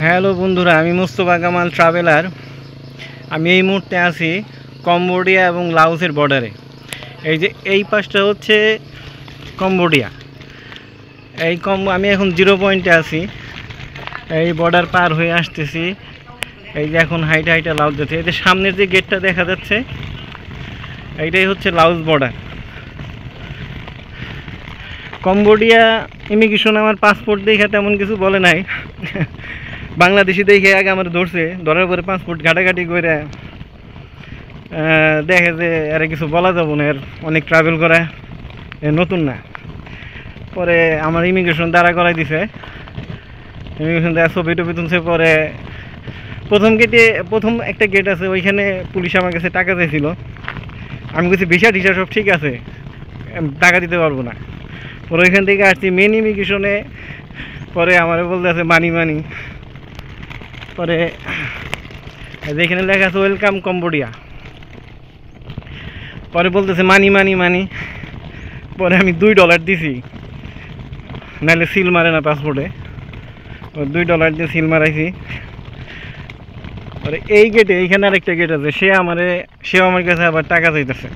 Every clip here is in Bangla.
হ্যালো বন্ধুরা, আমি মুস্তফা কামাল ট্রাভেলার। আমি এই মুহূর্তে আছি কম্বোডিয়া এবং লাওসের বর্ডারে। এই যে এই পাশটা হচ্ছে কম্বোডিয়া। আমি এখন 0 পয়েন্টে আছি। এই বর্ডার পার হয়ে আসতেছি। এই যে এখন হাইটে হাইটে লাওস যাচ্ছে। এই যে সামনের যে গেটটা দেখা যাচ্ছে, এইটাই হচ্ছে লাওস বর্ডার। কম্বোডিয়া ইমিগ্রেশন আমার পাসপোর্ট দেখে তেমন কিছু বলে নাই। বাংলাদেশি দেখে আগে আমার ধরার পরে পাসপোর্ট ঘাটাঘাটি করে দেখে যে আর কিছু বলা যাবো না, এর অনেক ট্রাভেল করা নতুন না। পরে আমার ইমিগ্রেশন দ্বারা করাই দিছে। ইমিগ্রেশন দ্বারা ছবি টবি তুলছে। পরে প্রথম একটা গেট আছে, ওইখানে পুলিশ আমার কাছে টাকা চাইছিল। আমি বলছি ভিসা টিসা সব ঠিক আছে, টাকা দিতে পারবো না। পরে ওইখান থেকে আসছি মেন ইমিগ্রেশনে। পরে আমার বলতে আছে মানি। পরে যেখানে লেখা আছে ওয়েলকাম কম্বোডিয়া, পরে বলতেছে মানি। পরে আমি $2 দিছি, নাহলে সিল মারে না পাসপোর্টে। $2 দিয়ে সিল মারাইছি। পরে এই গেটে এইখানে আরেকটা গেট আছে, সেও আমার কাছে আবার টাকা চাইতেছে।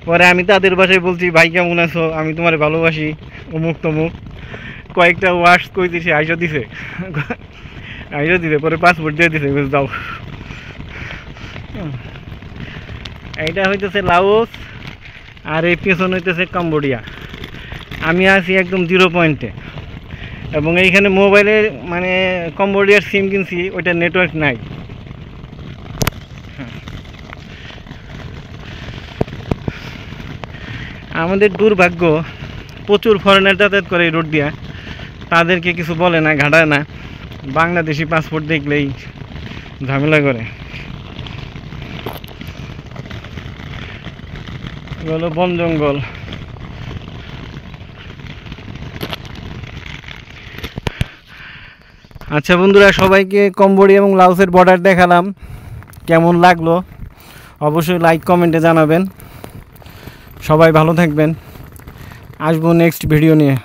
পরে আমি তাদের বাসায় বলছি, ভাই কেমন আছো, আমি তোমার ভালোবাসি, অমুক তমুক কয়েকটা ওয়ার্ডস কই দিছে। আইসা দিছে। পরে পাসপোর্ট দিয়ে দিছে, দাও। এইটা হইতেছে লাওস, আর এই পেছন হইতেছে কম্বোডিয়া। আমি আছি একদম 0 পয়েন্টে, এবং এইখানে মোবাইলে মানে কম্বোডিয়ার সিম কিনছি, ওইটা নেটওয়ার্ক নাই। আমাদের দুর্ভাগ্য, প্রচুর ফরেনার যাতায়াত করে এই রোড দিয়া, তাদেরকে কিছু বলে না, ঘাটায় না। বাংলাদেশি পাসপোর্ট দেখলেই ঝামেলা করে। এগুলো বন জঙ্গল। আচ্ছা বন্ধুরা, সবাইকে কম্বোডিয়া এবং লাওসের বর্ডার দেখালাম। কেমন লাগলো অবশ্যই লাইক কমেন্টে জানাবেন। সবাই ভালো থাকবেন। আসবো নেক্সট ভিডিও নিয়ে।